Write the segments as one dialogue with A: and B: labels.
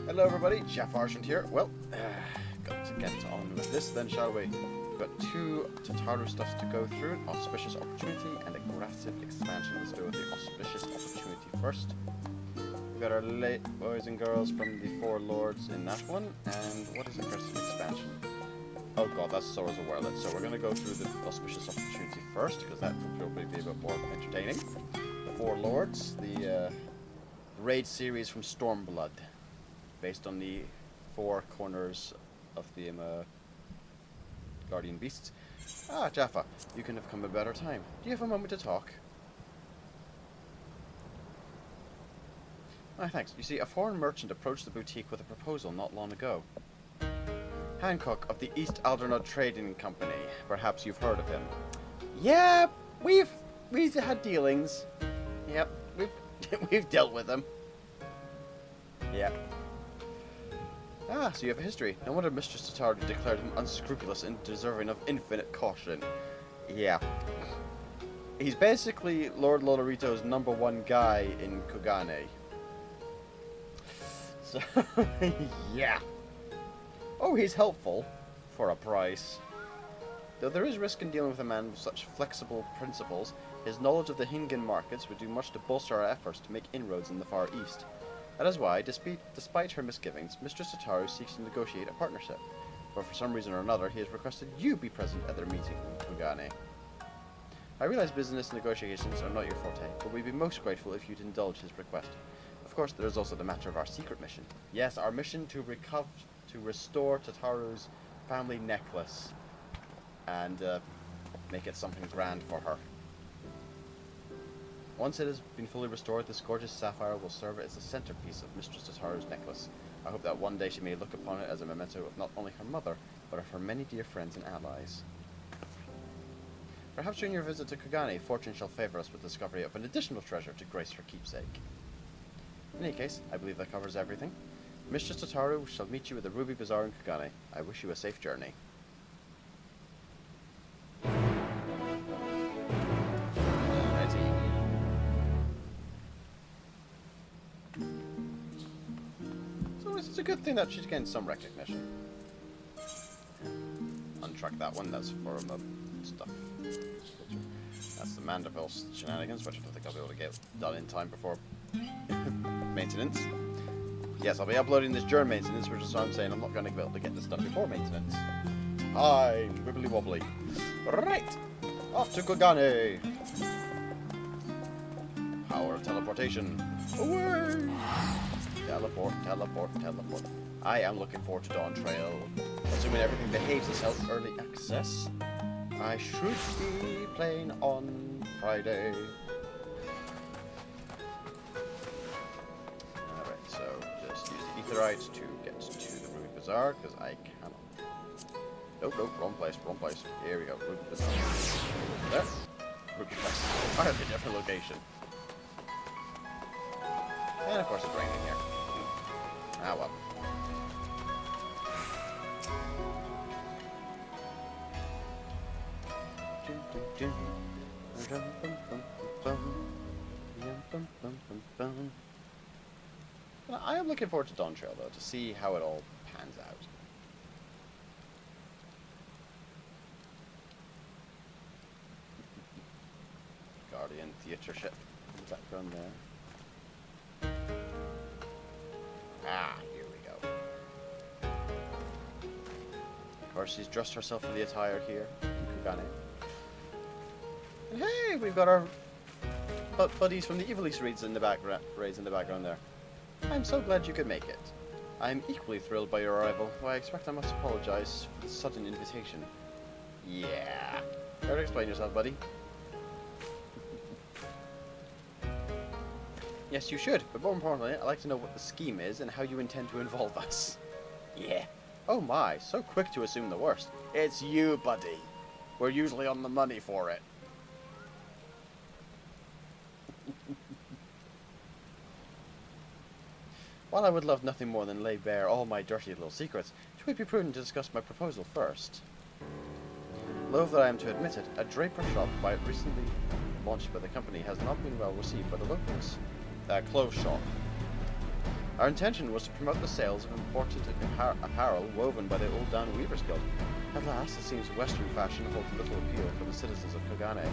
A: Hello everybody, JaffaArchfiend here. Well, got to get on with this then, shall we? We've got two Tataru stuffs to go through, an auspicious opportunity and a aggressive expansion. Let's go with the auspicious opportunity first. We've got our late boys and girls from the Four Lords in that one, and what is aggressive expansion? Oh god, that's Sorrows of Werlet. So we're going to go through the auspicious opportunity first, because that will probably be a bit more entertaining. The Four Lords, the raid series from Stormblood, based on the four corners of the Guardian Beasts. Ah, Jaffa, you can have come at a better time. Do you have a moment to talk? Ah, thanks. You see, a foreign merchant approached the boutique with a proposal not long ago. Hancock of the East Aldernod Trading Company. Perhaps you've heard of him. Yeah, we've had dealings. Yep, we've dealt with them. Yep. Ah, so you have a history. No wonder Mistress Tataru declared him unscrupulous and deserving of infinite caution. Yeah. He's basically Lord Lolorito's #1 guy in Kugane. So, yeah. Oh, he's helpful. For a price. Though there is risk in dealing with a man with such flexible principles, his knowledge of the Hingan markets would do much to bolster our efforts to make inroads in the Far East. That is why, despite her misgivings, Mistress Tataru seeks to negotiate a partnership. But for some reason or another, he has requested you be present at their meeting in Kugane. I realize business negotiations are not your forte, but we'd be most grateful if you'd indulge his request. Of course, there is also the matter of our secret mission. Yes, our mission to restore Tataru's family necklace and make it something grand for her. Once it has been fully restored, this gorgeous sapphire will serve as the centerpiece of Mistress Tataru's necklace. I hope that one day she may look upon it as a memento of not only her mother, but of her many dear friends and allies. Perhaps during your visit to Kugane, fortune shall favor us with the discovery of an additional treasure to grace her keepsake. In any case, I believe that covers everything. Mistress Tataru shall meet you at the Ruby Bazaar in Kugane. I wish you a safe journey. It's a good thing that she's getting some recognition. Untrack that one, that's for stuff. That's the Mandeville shenanigans, which I don't think I'll be able to get done in time before maintenance. Yes, I'll be uploading this during maintenance, which is why I'm saying I'm not going to be able to get this done before maintenance. Time, wibbly wobbly. Right, off to Kugane. Power of teleportation. Away! Teleport, teleport, teleport. I am looking forward to Dawn Trail. Assuming everything behaves itself, early access. I should be playing on Friday. Alright, so just use the Aetherite to get to the Ruby Bazaar, because I cannot. Nope, wrong place. Here we go, Ruby Bazaar. There. Ruby Bazaar. Entirely different location. And of course it's raining here. Ah well. Well, I am looking forward to Dawn Trail though, to see how it all pans out. Guardian theatre ship in the background there. Ah, here we go. Of course, she's dressed herself in the attire here in Kugane. And hey, we've got our buddies from the Evil East raids in the background there. I'm so glad you could make it. I'm equally thrilled by your arrival, though I expect I must apologize for the sudden invitation. Yeah. Better explain yourself, buddy. Yes, you should, but more importantly, I'd like to know what the scheme is and how you intend to involve us. Yeah. Oh my, so quick to assume the worst. It's you, buddy. We're usually on the money for it. While I would love nothing more than lay bare all my dirty little secrets, it would be prudent to discuss my proposal first. Loath that I am to admit it, a draper shop recently launched by the company has not been well received by the locals. Clothes shop. Our intention was to promote the sales of imported apparel woven by the Old Down Weavers Guild. At last, it seems Western fashion holds little appeal for the citizens of Kugane.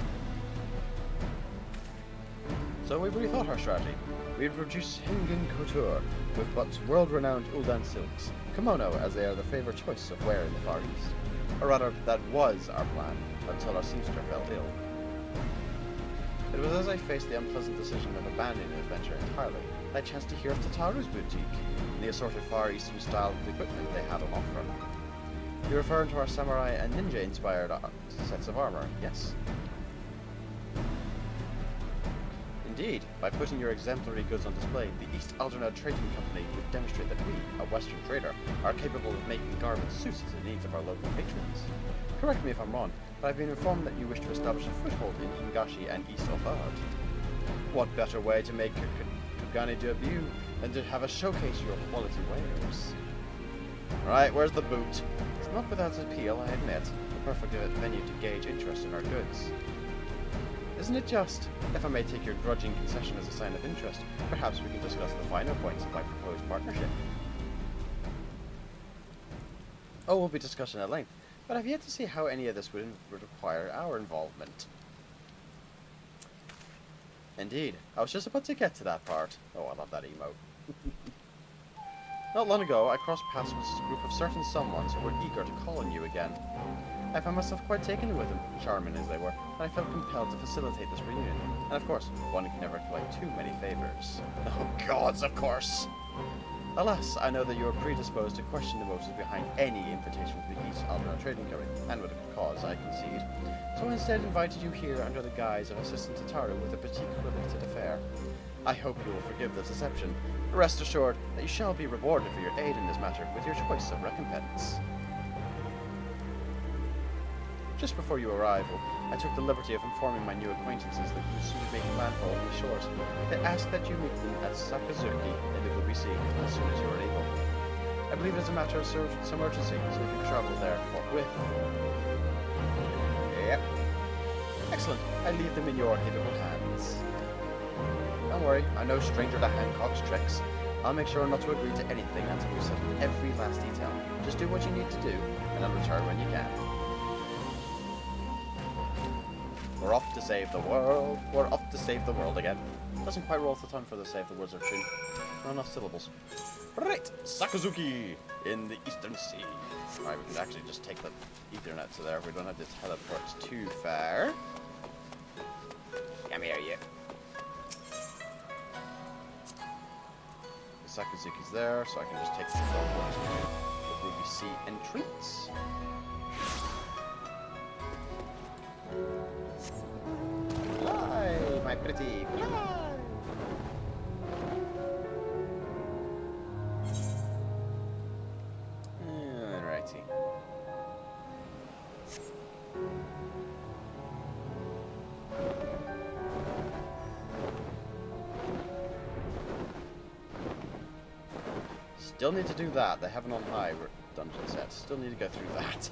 A: So we rethought our strategy. We would produce Hingen couture with but world-renowned Uldan silks, kimono, as they are the favourite choice of wear in the Far East. Or rather, that was our plan, until our seamster fell ill. It was as I faced the unpleasant decision of abandoning the adventure entirely that I chanced to hear of Tataru's boutique, and the assorted Far Eastern style of equipment they had on offer. You're referring to our samurai and ninja-inspired sets of armor, yes? Indeed, by putting your exemplary goods on display, the East Aldernod Trading Company would demonstrate that we, a Western trader, are capable of making garments suited to the needs of our local patrons. Correct me if I'm wrong, but I've been informed that you wish to establish a foothold in Hingashi and East Aldernod. What better way to make Kugane debut than to have a showcase your quality wares? Right, where's the boot? It's not without appeal, I admit. The perfect venue to gauge interest in our goods. Isn't it just? If I may take your grudging concession as a sign of interest, perhaps we can discuss the finer points of my proposed partnership. Oh, we'll be discussing at length, but I've yet to see how any of this would require our involvement. Indeed, I was just about to get to that part. Oh, I love that emote. Not long ago, I crossed paths with a group of certain someones who were eager to call on you again. I found myself quite taken with them, charming as they were, and I felt compelled to facilitate this reunion. And of course, one can never play too many favors. Oh gods, of course! Alas, I know that you are predisposed to question the motives behind any invitation to the East Aldernod Trading Company, and with a cause, I concede. So I instead invited you here under the guise of Assistant Tataru with a boutique-related affair. I hope you will forgive the deception. Rest assured that you shall be rewarded for your aid in this matter with your choice of recompense. Just before you arrival, I took the liberty of informing my new acquaintances that you soon make landfall on the shores. They ask that you meet them at Sakazuki in the Gobi Sea as soon as you are able. I believe it's a matter of some urgency, so if you travel there forthwith. Yep. Excellent. I leave them in your capable hands. Don't worry, I'm no stranger to Hancock's tricks. I'll make sure not to agree to anything until you've settled every last detail. Just do what you need to do, and I'll return when you can. We're off to save the world. We're off to save the world again. Doesn't quite roll off the tongue for the save the words of tune. Not enough syllables. Right, Sakazuki in the Eastern Sea. Alright, we can actually just take the Ethernet to there. We don't have to teleport too far. Come here, you. The Sakazuki's there, so I can just take the teleport to the Ruby Sea entrance. Fly, my pretty, fly! Alrighty. Still need to do that. They have an on high dungeon set. Still need to go through that.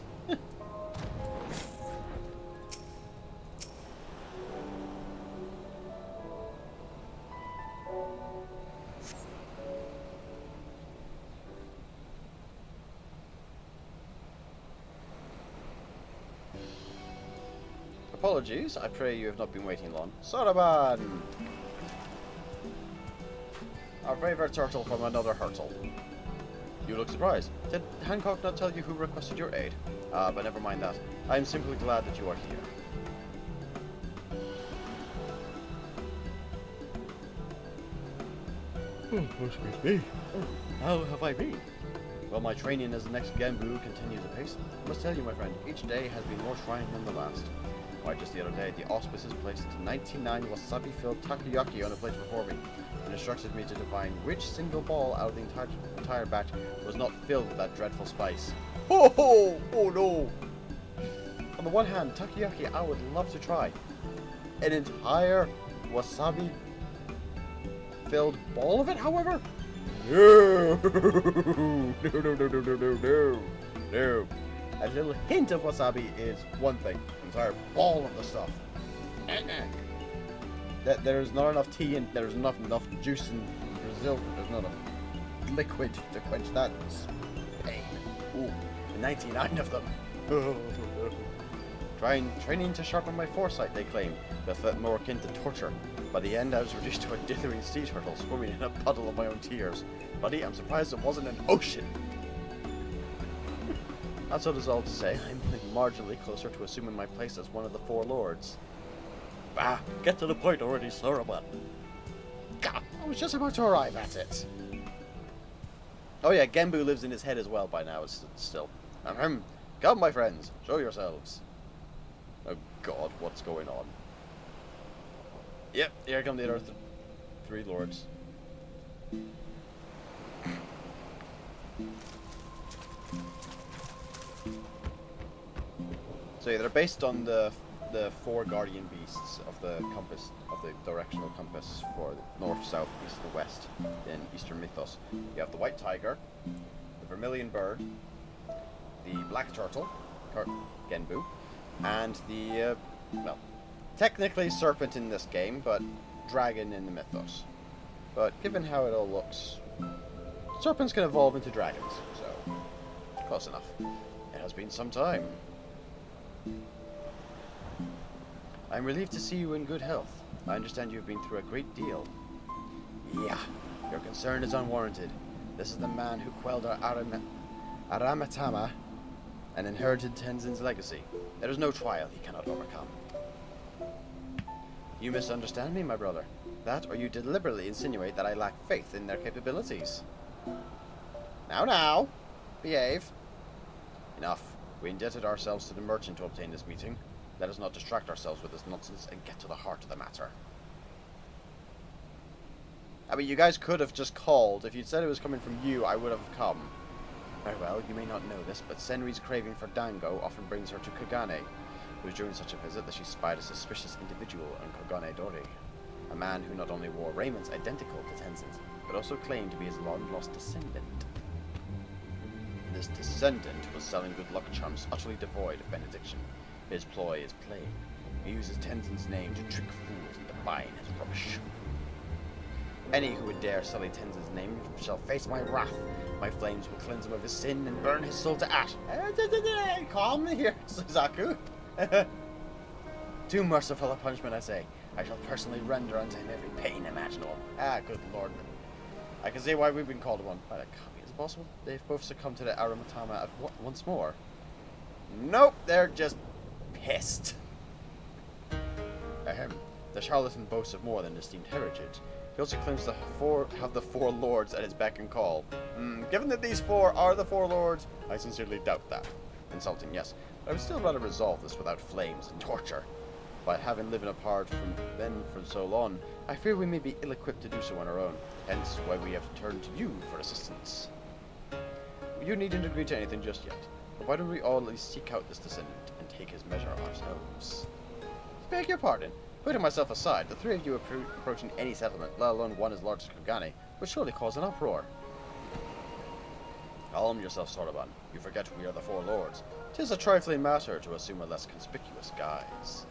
A: Apologies, I pray you have not been waiting long. Soraban! Our favourite turtle from another hurtle. You look surprised. Did Hancock not tell you who requested your aid? But never mind that. I am simply glad that you are here. Oh, excuse me. How have I been? Well, my training as the next Gambu continues apace. I must tell you, my friend, each day has been more trying than the last. Why, just the other day, the auspices placed 99 wasabi-filled takoyaki on a plate before me, and instructed me to divine which single ball out of the entire batch was not filled with that dreadful spice. Oh, oh, oh no! On the one hand, takoyaki I would love to try. An entire wasabi-filled ball of it, however? No! No, no, no, no, no, no, no, no. A little hint of wasabi is one thing. An entire ball of the stuff. That there's not enough tea and there's not enough juice in Brazil. There's not enough. liquid to quench that pain. Ooh, 99 of them. Training to sharpen my foresight, they claimed, but felt more akin to torture. By the end, I was reduced to a dithering sea turtle swimming in a puddle of my own tears. Buddy, I'm surprised it wasn't an ocean. That's what it's all to say. I'm marginally closer to assuming my place as one of the four lords. Bah, get to the point already, Saruman. God, I was just about to arrive at it. Oh yeah, Genbu lives in his head as well by now, still. Come, my friends, show yourselves. Oh god, what's going on? Yep, here come the other three lords. So yeah, they're based on the four guardian beasts of the compass, of the directional compass for the north, south, east, and west in Eastern mythos. You have the white tiger, the vermilion bird, the black turtle, Genbu, and the, well, technically serpent in this game, but dragon in the mythos. But given how it all looks, serpents can evolve into dragons, so close enough. It has been some time. I'm relieved to see you in good health. I understand you've been through a great deal. Yeah, your concern is unwarranted. This is the man who quelled our Aramatama and inherited Tenzin's legacy. There is no trial he cannot overcome. You misunderstand me, my brother. That, or you deliberately insinuate that I lack faith in their capabilities. Now, behave. Enough. We indebted ourselves to the merchant to obtain this meeting. Let us not distract ourselves with this nonsense and get to the heart of the matter. I mean, you guys could have just called. If you'd said it was coming from you, I would have come. Very well, you may not know this, but Senri's craving for dango often brings her to Kugane. It was during such a visit that she spied a suspicious individual in Kugane Dori. A man who not only wore raiments identical to Tenzin's, but also claimed to be his long-lost descendant. This descendant was selling good luck charms utterly devoid of benediction. His ploy is plain. He uses Tenzin's name to trick fools into buying his rubbish. Any who would dare sully Tenzin's name shall face my wrath. My flames will cleanse him of his sin and burn his soul to ash. Calm here, Suzaku. Too merciful a punishment, I say. I shall personally render unto him every pain imaginable. Ah, good lord. I can see why we've been called upon. By the copy, is it possible they've both succumbed to the Aramatama at once more? Nope, they're just pissed. Ahem. The charlatan boasts of more than esteemed heritage. He also claims to have the four lords at his beck and call. Given that these four are the four lords, I sincerely doubt that. Insulting, yes, but I would still rather resolve this without flames and torture. But having lived apart from them for so long, I fear we may be ill-equipped to do so on our own. Hence why we have turned to you for assistance. You needn't agree to anything just yet. But why don't we all at least seek out this descendant and take his measure ourselves? Beg your pardon. Putting myself aside, the three of you approaching any settlement, let alone one as large as Kugane, would surely cause an uproar. Calm yourself, Saruman. You forget we are the four lords. 'Tis a trifling matter to assume a less conspicuous guise.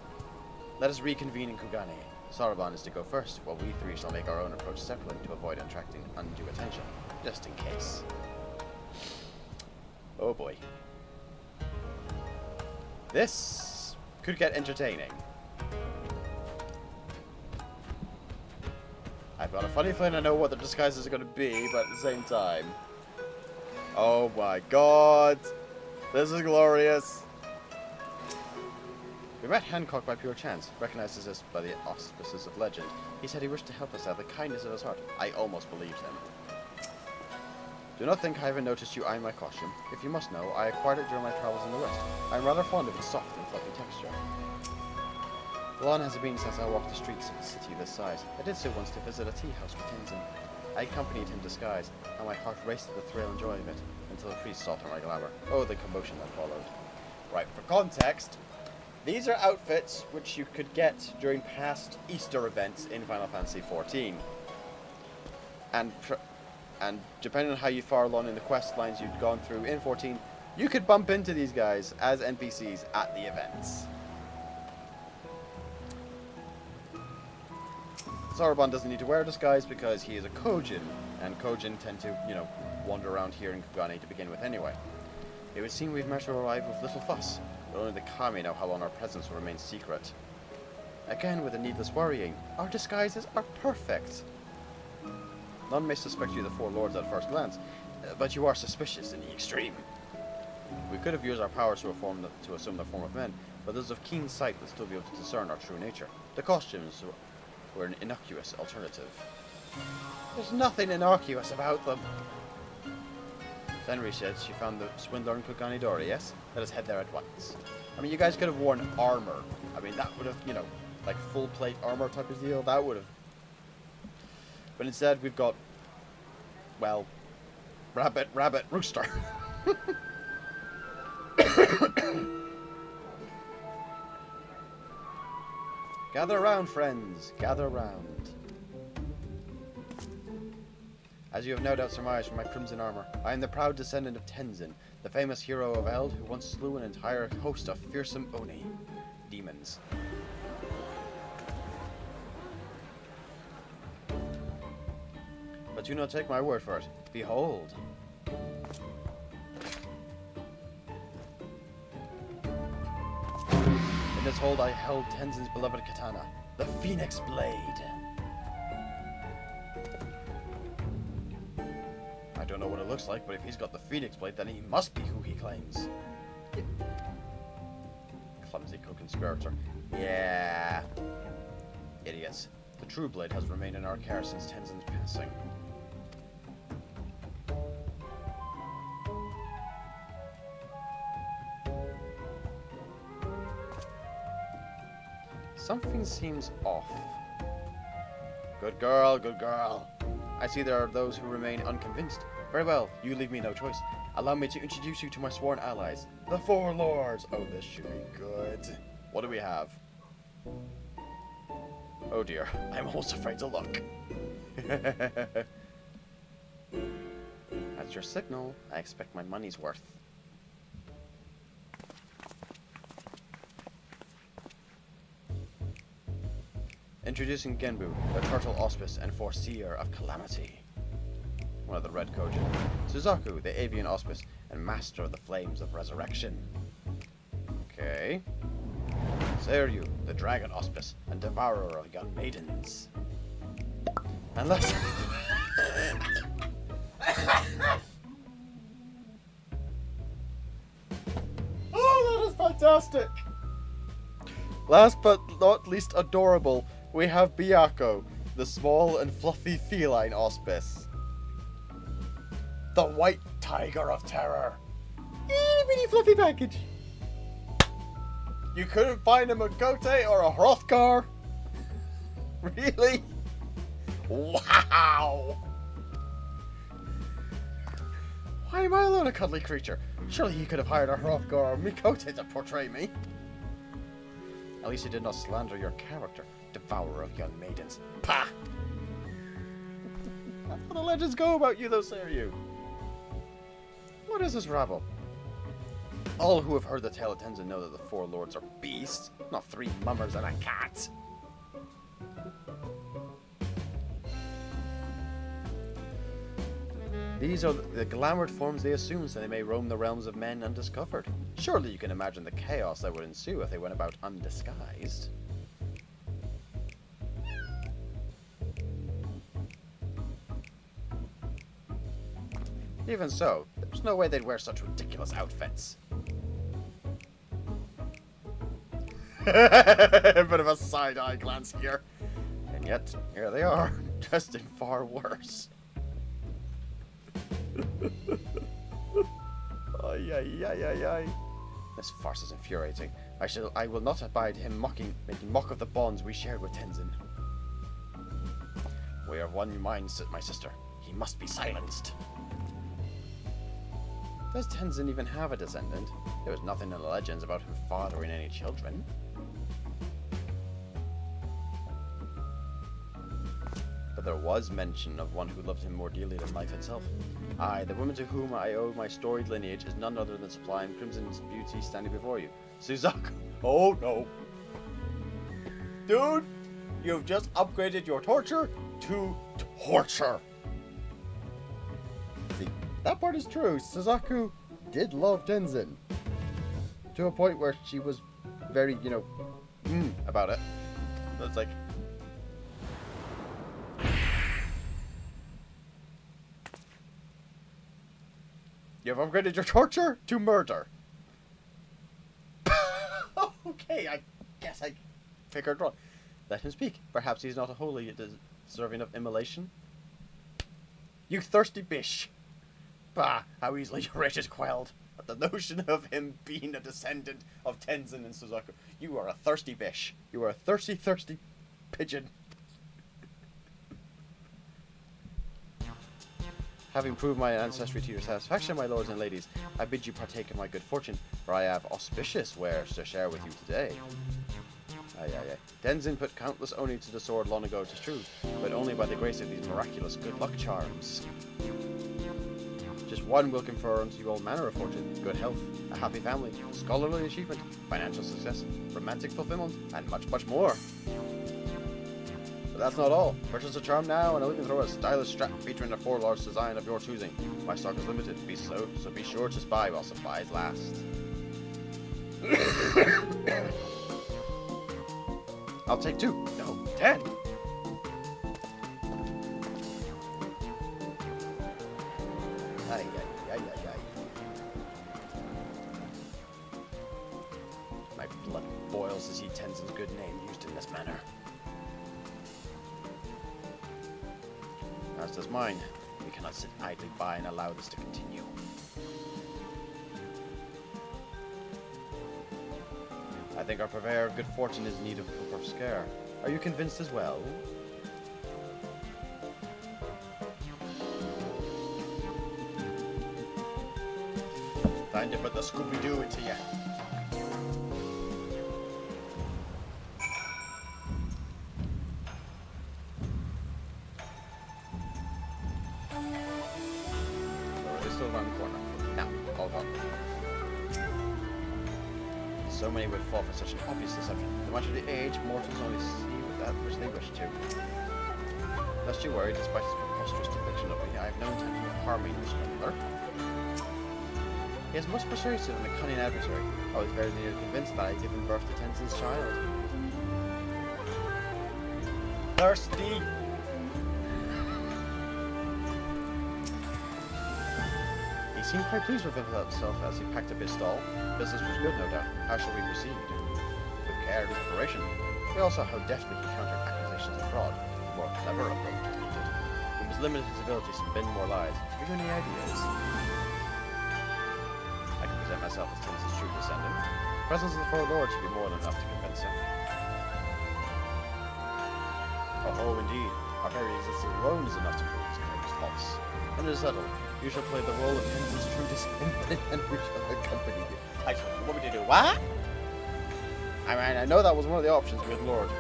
A: Let us reconvene in Kugane. Saruman is to go first, while we three shall make our own approach separately to avoid attracting undue attention, just in case. Oh boy. This could get entertaining. I've got a funny feeling I know what the disguises are going to be, but at the same time... Oh my god! This is glorious! We met Hancock by pure chance, recognizes us by the auspices of legend. He said he wished to help us out of the kindness of his heart. I almost believed him. Do not think I haven't noticed you eyeing my costume. If you must know, I acquired it during my travels in the West. I am rather fond of its soft and fluffy texture. Long has it been since I walked the streets of a city this size. I did so once to visit a tea house with Tenzin. I accompanied him disguised, and my heart raced with the thrill and joy of it, until the priest saw through my glamour. Oh, the commotion that followed. Right, for context, these are outfits which you could get during past Easter events in Final Fantasy XIV. And depending on how far along in the quest lines you'd gone through in 14, you could bump into these guys as NPCs at the events. Saruman doesn't need to wear a disguise because he is a Kojin, And Kojin tend to, wander around here in Kugane to begin with anyway. It would seem we've met our arrive with little fuss, but only the Kami know how long our presence will remain secret. Again, with the needless worrying, our disguises are perfect. None may suspect you the four lords at first glance, but you are suspicious in the extreme. We could have used our powers to assume the form of men, but those of keen sight would still be able to discern our true nature. The costumes were an innocuous alternative. There's nothing innocuous about them. Senri said she found the swindler in Kugane Dori, yes? Let us head there at once. I mean, you guys could have worn armor. I mean, that would have, like full plate armor type of deal. That would have. But instead, we've got, well, rabbit, rooster. Gather round, friends. Gather round. As you have no doubt surmised from my crimson armor, I am the proud descendant of Tenzin, the famous hero of Eld who once slew an entire host of fearsome Oni demons. But do not take my word for it. Behold. In this hold I held Tenzin's beloved katana, the Phoenix Blade. I don't know what it looks like, but if he's got the Phoenix Blade, then he must be who he claims. Clumsy co-conspirator. Yeah. Idiots. The true blade has remained in our care since Tenzin's passing. Something seems off. Good girl, good girl. I see there are those who remain unconvinced. Very well, you leave me no choice. Allow me to introduce you to my sworn allies, the Four Lords. Oh, this should be good. What do we have? Oh dear, I'm almost afraid to look. That's your signal. I expect my money's worth. Introducing Genbu, the Turtle Auspice and Foreseer of Calamity. One of the Red Kojin. Suzaku, the Avian Auspice and Master of the Flames of Resurrection. Okay. Seiryu, the Dragon Auspice and Devourer of Young Maidens. And last... Oh, that is fantastic! Last but not least adorable, we have Byaku, the small and fluffy feline auspice. The White Tiger of Terror. Itty bitty fluffy package. You couldn't find a Makote or a Hrothgar? Really? Wow! Why am I alone a cuddly creature? Surely he could have hired a Hrothgar or Mikote to portray me. At least he did not slander your character, Devourer of Young Maidens. Pah! That's how the legends go about you, though, Seiryu. What is this rabble? All who have heard the tale of Tenzin know that the Four Lords are beasts, not three mummers and a cat. These are the glamoured forms they assume so they may roam the realms of men undiscovered. Surely you can imagine the chaos that would ensue if they went about undisguised. Even so, there's no way they'd wear such ridiculous outfits. A bit of a side-eye glance here. And yet, here they are, dressed in far worse. Ay, ay, ay, ay, ay. This farce is infuriating. I will not abide him making mock of the bonds we shared with Tenzin. We are one mind, my sister. He must be silenced. Does Tenzin even have a descendant? There was nothing in the legends about him fathering any children. But there was mention of one who loved him more dearly than life itself. Aye, the woman to whom I owe my storied lineage is none other than Sublime Crimson's beauty standing before you. Suzaku. Oh no. Dude, you've just upgraded your torture to torture. See, that part is true. Suzaku did love Tenzin. To a point where she was very, about it. But it's like... You have upgraded your torture to murder. Okay, I guess I figured wrong. Let him speak. Perhaps he's not wholly deserving of immolation. You thirsty bish. Bah, how easily your rage is quelled at the notion of him being a descendant of Tenzin and Suzaku. You are a thirsty bish. You are a thirsty, thirsty pigeon. Having proved my ancestry to your satisfaction, my lords and ladies, I bid you partake of my good fortune, for I have auspicious wares to share with you today. Tenzin put countless oni to the sword long ago, 'tis true, but only by the grace of these miraculous good luck charms. Just one will confer unto you all manner of fortune, good health, a happy family, scholarly achievement, financial success, romantic fulfillment, and much, much more. But that's not all. Purchase a charm now, and I'll even throw a stylish strap featuring a 4 large design of your choosing. My stock is limited, so be sure to spy while supplies last. I'll take 2. No, 10. Ay. My blood boils to see Tenzin's good name used in this manner. As does mine. We cannot sit idly by and allow this to continue. I think our purveyor of good fortune is in need of proof of scare. Are you convinced as well? Time to put the Scooby-Doo into you. It's still around the corner. Now, all gone. So many would fall for such an obvious deception. No matter the age, mortals only see with that which they wish to. Lest you worry, despite his preposterous depiction of me, I have no intention of harming Mr. Miller. He is most persuasive and a cunning adversary. I was very nearly convinced that I had given birth to Tenzin's child. Thirsty! He seemed quite pleased with himself as he packed up his stall. Business was good, no doubt. How shall we proceed? With care and preparation. We also how deftly he countered accusations of fraud. A more clever approach was needed. He was limited his abilities to spin more lies. Have you any ideas? I can present myself as Tenzin's true descendant. The presence of the 4 lords should be more than enough to convince him. Oh, indeed. Our very existence alone is enough to prove his claims false. And it is settled. You shall play the role of Tenzin's true descendant, and we shall accompany you. I want me to do what? I mean, I know that was one of the options with Lord.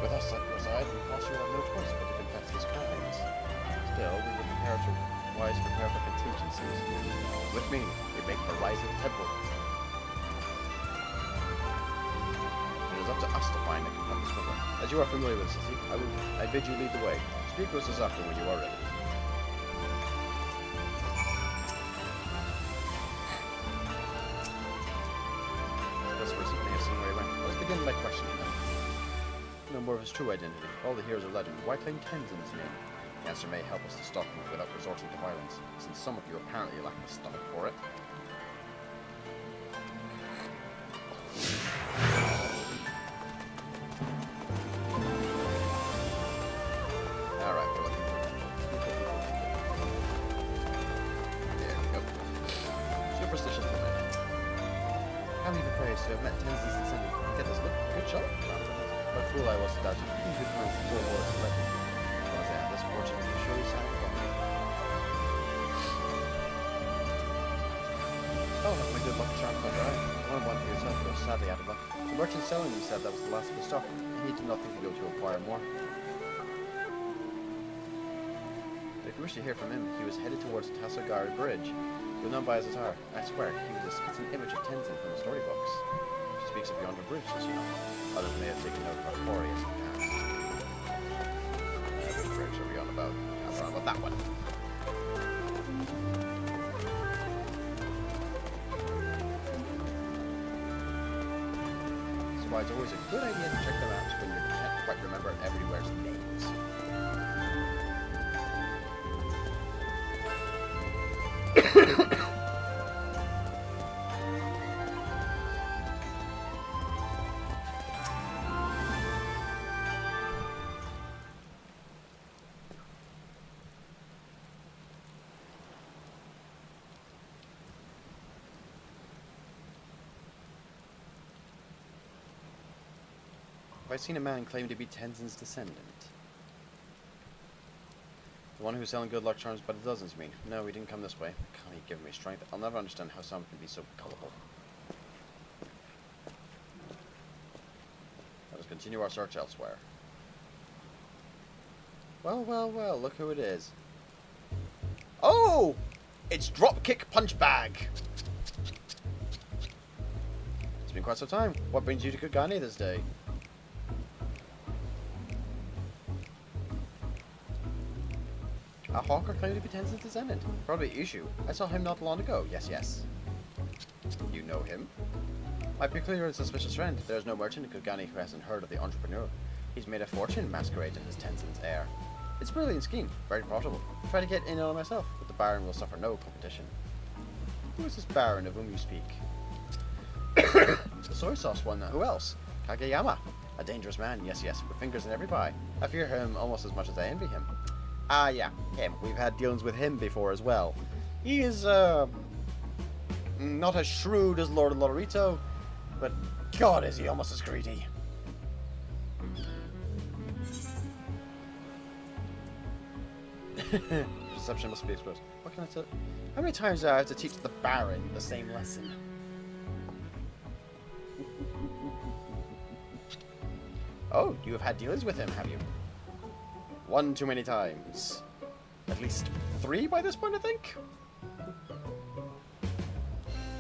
A: With us at your side, we possibly have no choice but to confess his crimes. Still, we would prepare for contingencies. With me, we make the rising temple. It is up to us to find and confront this woman. As you are familiar with Sissy, I bid you lead the way. Speak with Suzaku when you are ready. Begin by questioning him. No more of his true identity. All the heroes of legend. Why claim Tenzin's name? The answer may help us to stop him without resorting to violence, since some of you apparently lack the stomach for it. Alright, we're looking. There we go. Superstitious woman. How many praise to have met Tenzin's descendant? Get this look, good shot. What fool I was to doubt you. Who could find 4 lords to let me? Was I this fortune to surely sound from me? Oh, that's my good luck charm card, right? One for yourself, but sadly out of luck. The merchant selling you said that was the last of the stock, and he did not think to go to acquire more. If you wish to hear from him, he was headed towards the Tasogari Bridge. You'll know by his attire. I swear, he was a spitting image of Tenzin from the storybooks. Speaks of yonder bridge, as you know. Others may have taken note of our quarry as it passed. Which bridge are we on about? I'm on about that one. nearby, it's always a good idea to check the maps when you can't quite remember everywhere's names. Have I seen a man claim to be Tenzin's descendant? The one who's selling good luck charms by the dozens, you mean? No, he didn't come this way. Can't he give me strength? I'll never understand how someone can be so gullible. Let us continue our search elsewhere. Well, well, well, look who it is. Oh! It's Dropkick Punchbag! It's been quite some time. What brings you to Kugane this day? A hawker claimed to be Tenzin's descendant. Probably Issue. I saw him not long ago. Yes, yes. You know him? My peculiar and suspicious friend. There is no merchant in Kugane who hasn't heard of the entrepreneur. He's made a fortune masquerading as Tenzin's heir. It's a brilliant scheme. Very profitable. Try to get in on it myself, but the Baron will suffer no competition. Who is this Baron of whom you speak? The soy sauce one. Who else? Kageyama. A dangerous man. Yes, yes. With fingers in every pie. I fear him almost as much as I envy him. Ah, yeah, him. We've had dealings with him before as well. He is, not as shrewd as Lord Lorito, but God, is he almost as greedy. Perception must be exposed. What can I tell? How many times do I have to teach the Baron the same lesson? Oh, you have had dealings with him, have you? One too many times. At least 3 by this point, I think?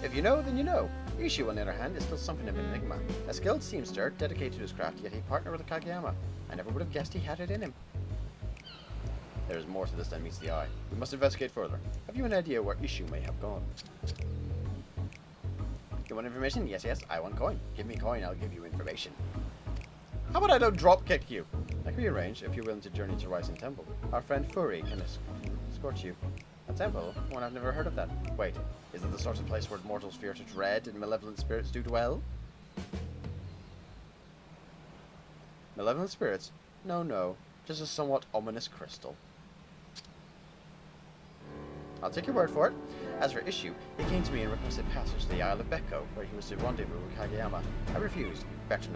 A: If you know, then you know. Ishu, on the other hand, is still something of an enigma. A skilled seamster, dedicated to his craft, yet he partnered with a Kageyama. I never would have guessed he had it in him. There is more to this than meets the eye. We must investigate further. Have you an idea where Ishu may have gone? You want information? Yes, yes, I want coin. Give me coin, I'll give you information. How about I don't drop kick you? That can be arranged if you're willing to journey to Rising Temple. Our friend Furi can escort you. A temple? One I've never heard of that. Wait, is it the sort of place where mortals fear to dread and malevolent spirits do dwell? Malevolent spirits? No, no. Just a somewhat ominous crystal. I'll take your word for it. As for Issue, he came to me and requested passage to the Isle of Bekko, where he was to rendezvous with Kageyama. I refused. Better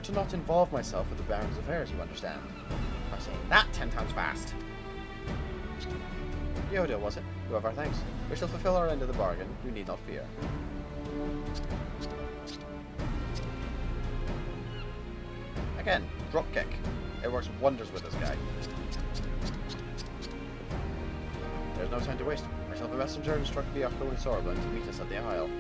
A: to not involve myself with the Baron's affairs, you understand. I'm saying that 10 times fast. Yoda, was it? You have our thanks. We shall fulfill our end of the bargain. You need not fear. Again, drop kick. It works wonders with this guy. There's no time to waste. I shall have a messenger instruct Byakko and Sorblin to meet us at the Isle.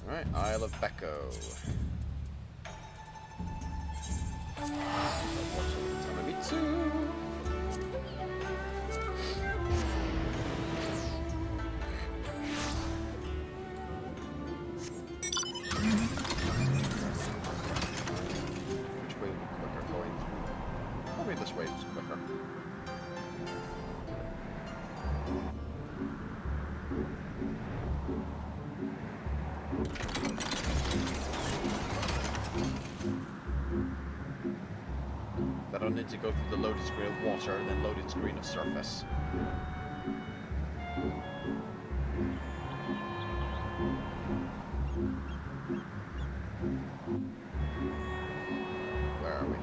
A: Alright, Isle of Bekko. Tamamitsu! Which way would be quicker going? Probably this way is quicker. Then I'll need to go through the loaded screen of water, then loaded screen of surface. Where are we?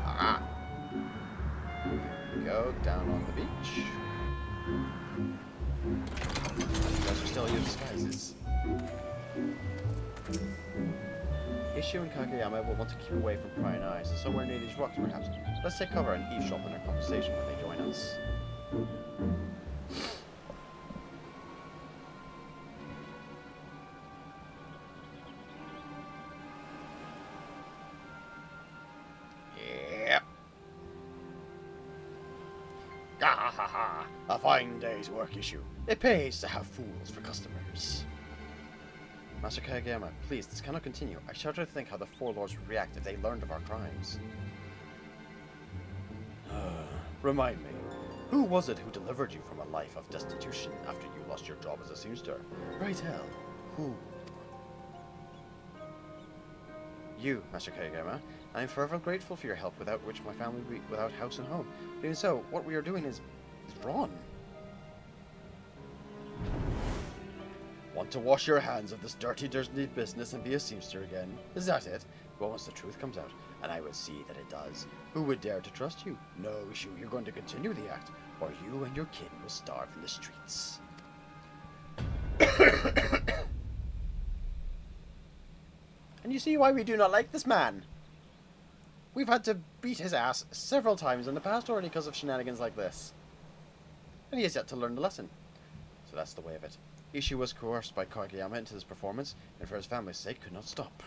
A: Ah! Here we go, down on the beach. You guys are still your disguises. Issue and Kageyama will want to keep away from prying eyes, so somewhere near these rocks perhaps. Let's take cover and eavesdrop on their conversation when they join us. Yep. ha ha ha! A fine day's work issue. It pays to have fools for customers. Master Kageyama, please, this cannot continue. I shudder to think how the four lords would react if they learned of our crimes. Remind me, who was it who delivered you from a life of destitution after you lost your job as a seamster? Right hell, who? You, Master Kageyama. I am forever grateful for your help, without which my family would be without house and home. But even so, what we are doing is wrong. Want to wash your hands of this dirty business and be a seamster again? Is that it? Well, once the truth comes out, and I will see that it does, who would dare to trust you? No, Shu, you're going to continue the act, or you and your kin will starve in the streets. And you see why we do not like this man. We've had to beat his ass several times in the past already because of shenanigans like this. And he has yet to learn the lesson. So that's the way of it. Ishu was coerced by Kageyama into this performance, and for his family's sake could not stop.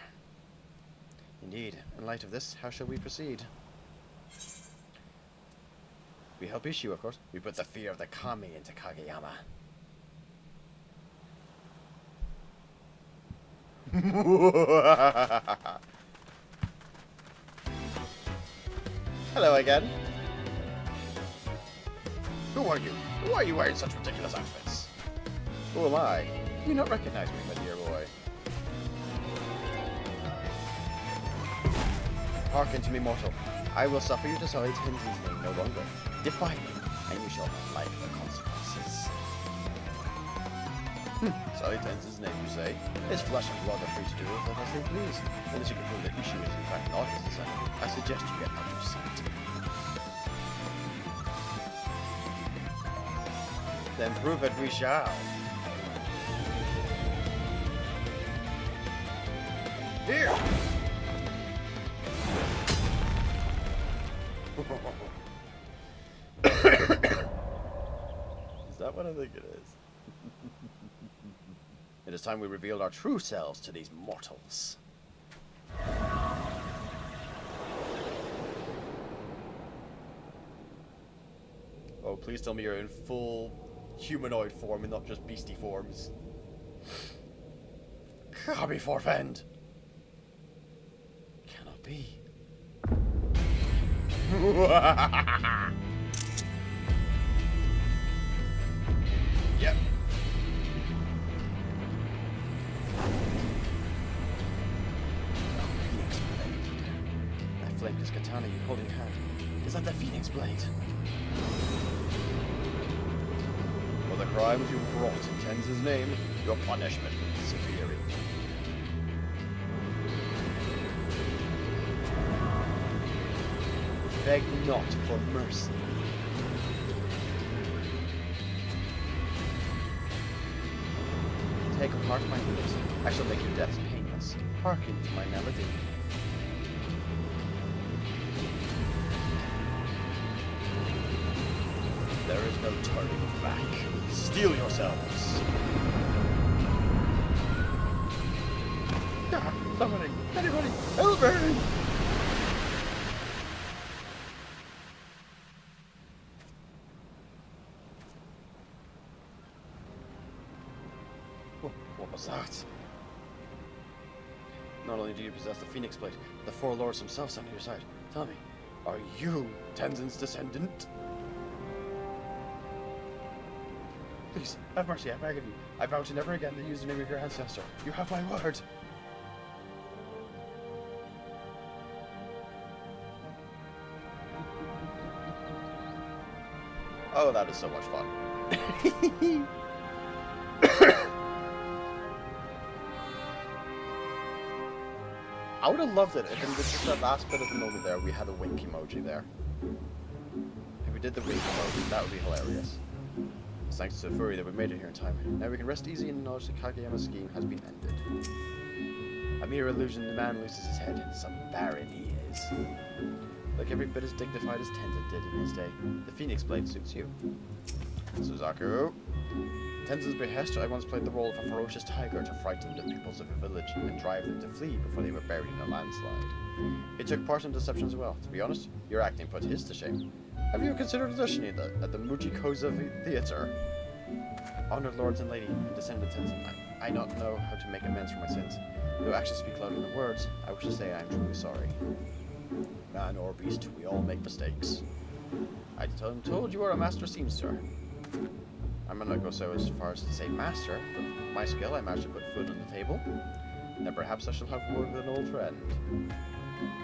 A: Indeed, in light of this, how shall we proceed? We help Ishu, of course. We put the fear of the kami into Kageyama. Hello again. Who are you? Why are you wearing such ridiculous outfits? Who am I? Do you not recognize me, my dear boy? Hearken to me, mortal. I will suffer you to sully Tenzin's name no longer. Defy me, and you shall not like the consequences. Sully Tenzin's name, you say? His flesh and blood are free to do with it as they please. Unless you can prove that Ishu is in fact not his descendant, I suggest you get out of sight. Then prove it we shall. Here! Is that what I think it is? It is time we revealed our true selves to these mortals. Oh, please tell me you're in full humanoid form and not just beastie forms. Kami forfend! Cannot be. Yep. Phoenix blade. That flameless katana you hold in your hand. Is that the Phoenix blade? For the crimes you brought in Tenzin's name, your punishment will be severe. Beg not for mercy. Take apart my lips. I shall make your deaths painless. Hearken to my melody. There is no turning back. Steel yourselves. Somebody, anybody, help me! What was that? Not only do you possess the Phoenix Blade, the four lords themselves stand on your side. Tell me, are you Tenzin's descendant? Please, have mercy, I beg of you. I vow to never again to use the name of your ancestor. You have my word. Oh, that is so much fun. I would have loved it if in just that last bit of the moment there we had a wink emoji there. If we did the wink emoji, that would be hilarious. It's thanks to the Furry that we made it here in time. Now we can rest easy in the knowledge that Kageyama's scheme has been ended. A mere illusion, the man loses his head. Some baron he is. Like every bit as dignified as Tenzin did in his day. The Phoenix Blade suits you. Suzaku. Tenzin's behest, I once played the role of a ferocious tiger to frighten the peoples of a village and drive them to flee before they were buried in a landslide. He took part in deception as well. To be honest, your acting put his to shame. Have you considered auditioning at the Mujikoza Theatre? Honored lords and lady and descendants, I not know how to make amends for my sins. Though actions speak louder than words, I wish to say I am truly sorry. Man or beast, we all make mistakes. I told you were a master seamster. I might not go so as far as to say master, but with my skill I managed to put food on the table. Then perhaps I shall have word with an old friend.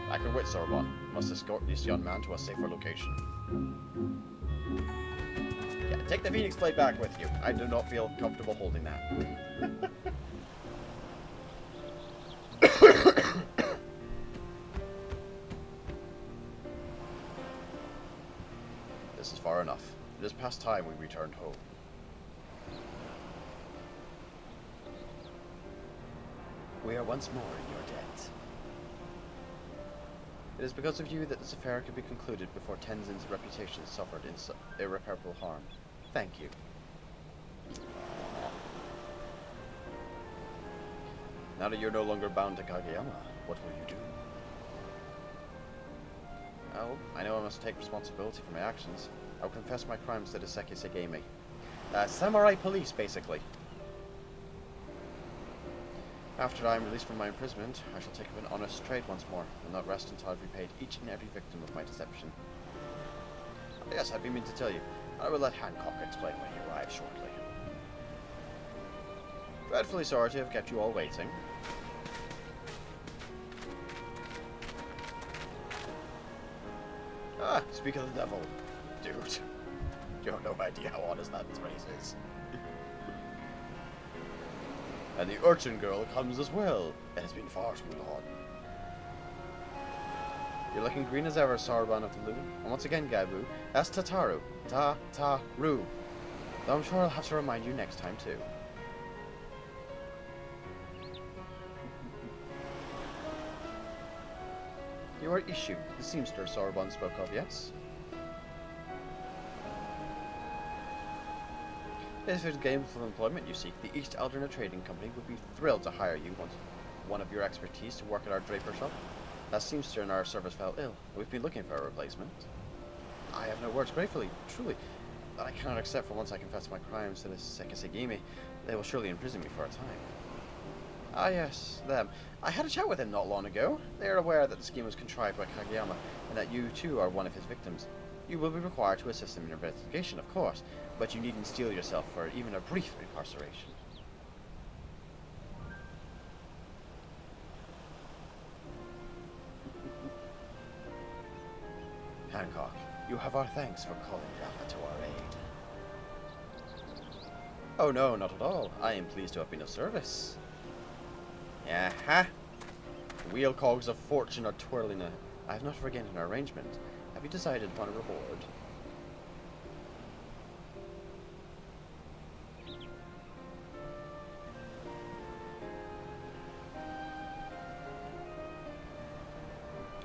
A: Back in wit, Sorbonne. Must escort this young man to a safer location. Yeah, take the Phoenix Blade back with you. I do not feel comfortable holding that. This is far enough. It is past time we returned home. We are once more in your debt. It is because of you that this affair could be concluded before Tenzin's reputation suffered irreparable harm. Thank you. Now that you're no longer bound to Kageyama, what will you do? Well, I know I must take responsibility for my actions. I will confess my crimes to the Sekisegame. Samurai police, basically. After I am released from my imprisonment, I shall take up an honest trade once more, and not rest until I've repaid each and every victim of my deception. Yes, I've been meaning to tell you. I will let Hancock explain when he arrives shortly. Dreadfully sorry to have kept you all waiting. Ah, speak of the devil. Dude, you have no idea how honest that phrase is. And the urchin girl comes as well. It has been far too long. You're looking green as ever, Sarban of the Loom. And once again, Gabu, that's Tataru. Ta-ta-ru. Though I'm sure I'll have to remind you next time, too. You are Ishu, the seamster Sarban spoke of, yes? If it is gainful employment you seek, the East Eldrina Trading Company would be thrilled to hire you once one of your expertise to work at our draper shop. That seamster in our service fell ill. We've been looking for a replacement. I have no words, gratefully, truly, that I cannot accept for once I confess my crimes to the Sekisegime. They will surely imprison me for a time. Ah yes, them. I had a chat with them not long ago. They are aware that the scheme was contrived by Kageyama, and that you too are one of his victims. You will be required to assist them in your investigation, of course, but you needn't steel yourself for even a brief incarceration. Hancock, you have our thanks for calling Jaffa to our aid. Oh no, not at all. I am pleased to have been of service. Aha! The wheel cogs of fortune are twirling. I have not forgotten an arrangement. Have you decided upon a reward?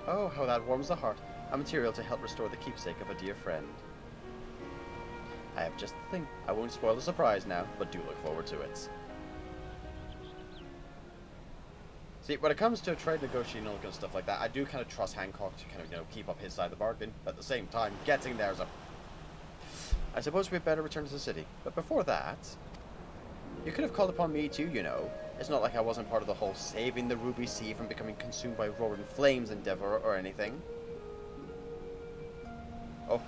A: Oh, how that warms the heart. A material to help restore the keepsake of a dear friend. I have just the thing. I won't spoil the surprise now, but do look forward to it. See, when it comes to trade negotiating and all kind of stuff like that, I do kind of trust Hancock to kind of, keep up his side of the bargain. But at the same time, getting there is a... I suppose we'd better return to the city. But before that, you could have called upon me too, you know. It's not like I wasn't part of the whole saving the Ruby Sea from becoming consumed by roaring flames endeavor or anything. Oh,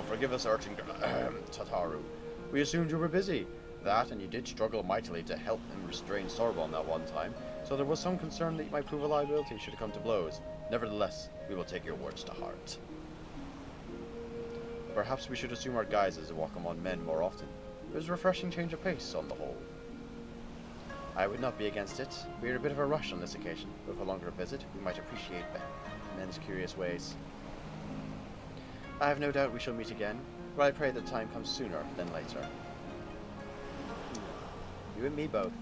A: forgive us, urchin girl, Tataru. We assumed you were busy. That, and you did struggle mightily to help and restrain Sorbonne that one time, so there was some concern that you might prove a liability should it come to blows. Nevertheless, we will take your words to heart. Perhaps we should assume our guises and walk among men more often. It was a refreshing change of pace, on the whole. I would not be against it. We are a bit of a rush on this occasion. With a longer visit, we might appreciate men's curious ways. I have no doubt we shall meet again, but I pray the time comes sooner than later. You and me both.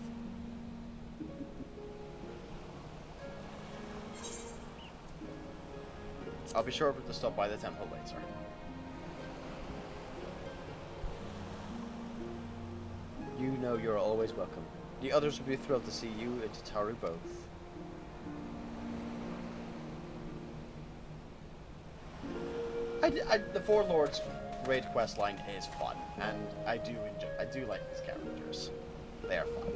A: I'll be sure to stop by the temple later. You know you're always welcome. The others will be thrilled to see you and Tataru both. The Four Lords raid quest line is fun, and I do like these characters. They are fun.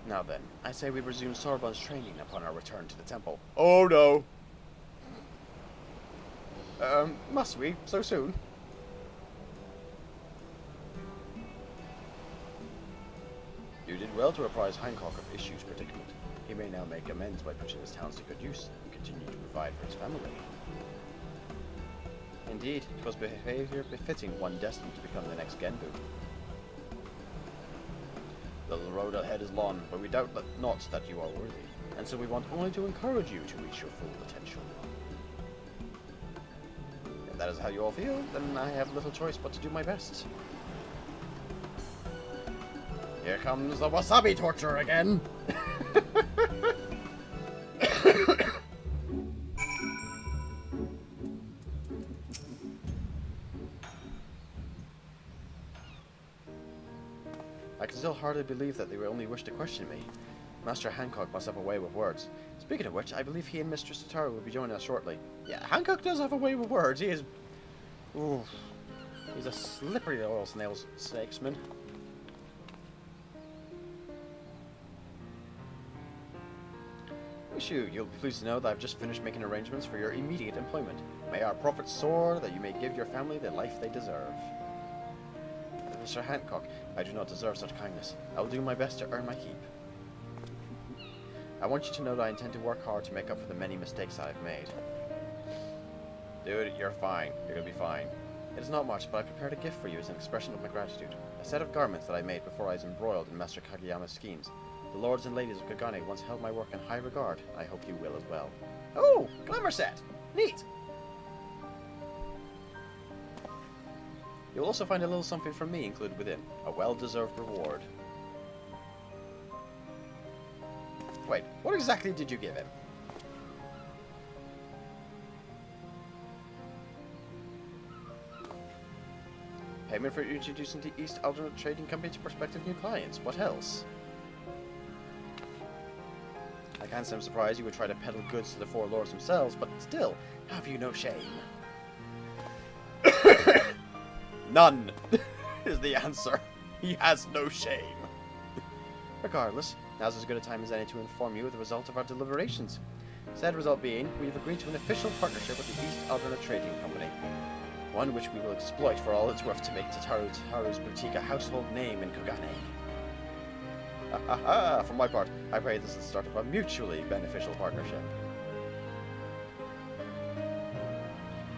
A: Now then, I say we resume Sorbonne's training upon our return to the temple. Oh no! Must we? So soon? You did well to apprise Hancock of Issue's predicament. He may now make amends by putting his talents to good use and continue to provide for his family. Indeed, 'twas behavior befitting one destined to become the next Genbu. The road ahead is long, but we doubt not that you are worthy, and so we want only to encourage you to reach your full potential. If that is how you all feel, then I have little choice but to do my best. Here comes the wasabi torture again! I can still hardly believe that they only wish to question me. Master Hancock must have a way with words. Speaking of which, I believe he and Mistress Tataru will be joining us shortly. Yeah, Hancock does have a way with words. He is... Ooh, he's a slippery little snakesman. Issue, you'll be pleased to know that I've just finished making arrangements for your immediate employment. May our profits soar, that you may give your family the life they deserve. Mr. Hancock, I do not deserve such kindness. I will do my best to earn my keep. I want you to know that I intend to work hard to make up for the many mistakes that I've made. Dude, you're fine. You're gonna be fine. It is not much, but I prepared a gift for you as an expression of my gratitude. A set of garments that I made before I was embroiled in Master Kageyama's schemes. The lords and ladies of Kugane once held my work in high regard. I hope you will as well. Oh, glamour set! Neat! You'll also find a little something from me included within. A well-deserved reward. Wait, what exactly did you give him? Payment for introducing the East Aldernate Trading Company to prospective new clients. What else? I can't say I'm surprised you would try to peddle goods to the Four Lords themselves, but still, have you no shame? None is the answer. He has no shame. Regardless, now's as good a time as any to inform you of the result of our deliberations. Said result being, we've agreed to an official partnership with the East Aldernate Trading Company. One which we will exploit for all it's worth to make Tataru's boutique a household name in Kugane. Ha ha ha! For my part, I pray this is the start of a mutually beneficial partnership.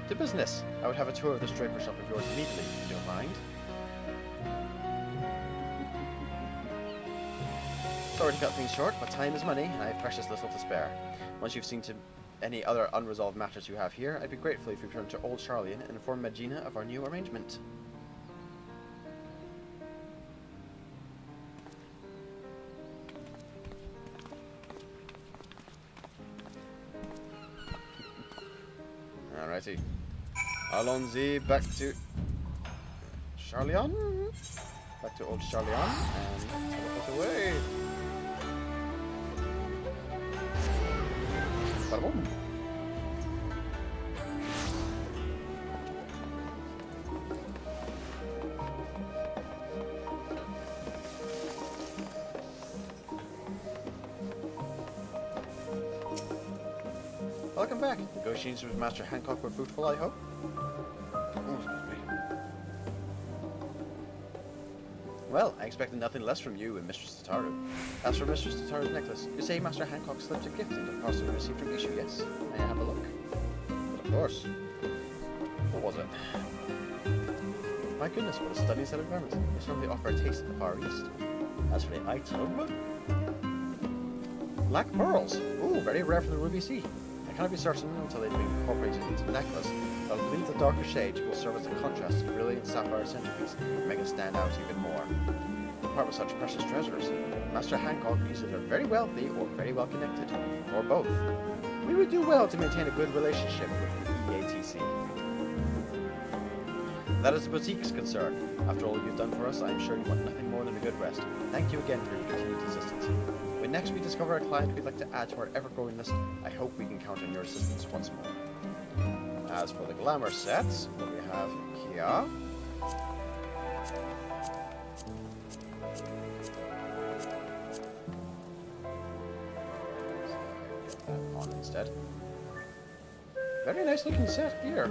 A: To business. I would have a tour of this draper shop of yours immediately, if you don't mind. Sorry to cut things short, but time is money, and I have precious little to spare. Once you've seen to any other unresolved matters you have here, I'd be grateful if you return to Old Charlian and inform Medina of our new arrangement. Alrighty. Allons-y back to Charlian? Back to Old Charlian and teleport away. Bada-boom. Welcome back. Negotiations with Master Hancock were fruitful, I hope? Oh, excuse me. Well, I expected nothing less from you and Mistress Tataru. As for Mistress Tataru's necklace, you say Master Hancock slipped a gift into the parcel we received from Issue, yes? May I have a look? But of course. What was it? My goodness, what a stunning set of garments. They certainly offer a taste of the Far East. As for the item... Black pearls! Ooh, very rare from the Ruby Sea. I cannot be certain until they've been incorporated into the necklace, but I believe the darker shade will serve as a contrast to the brilliant sapphire centerpiece and make it stand out even more. part with such precious treasures. Master Hancock is either very wealthy or very well connected, or both. We would do well to maintain a good relationship with the EATC. That is the boutique's concern. After all you've done for us, I am sure you want nothing more than a good rest. Thank you again for your continued assistance. When next we discover a client we'd like to add to our ever-growing list, I hope we can count on your assistance once more. As for the glamour sets, what we have here... Get that on instead. Very nice looking set here.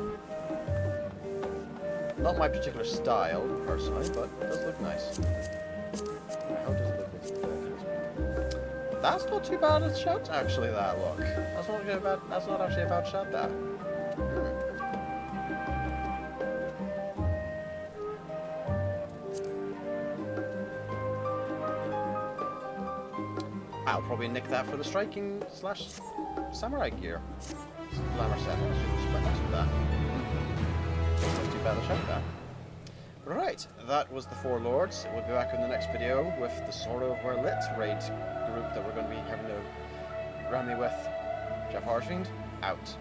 A: Not my particular style, personally, but it does look nice. How does it look with the... That's not too bad a shot, actually, that look. That's not actually a bad shot, that. I'll probably nick that for the striking / samurai gear. Glamour set. I should quite nice with that. Not too bad a shot there. Right, that was the Four Lords. We'll be back in the next video with the Sorrow of Lit raid group that we're going to be having to ram me with. JaffaArchfiend, out.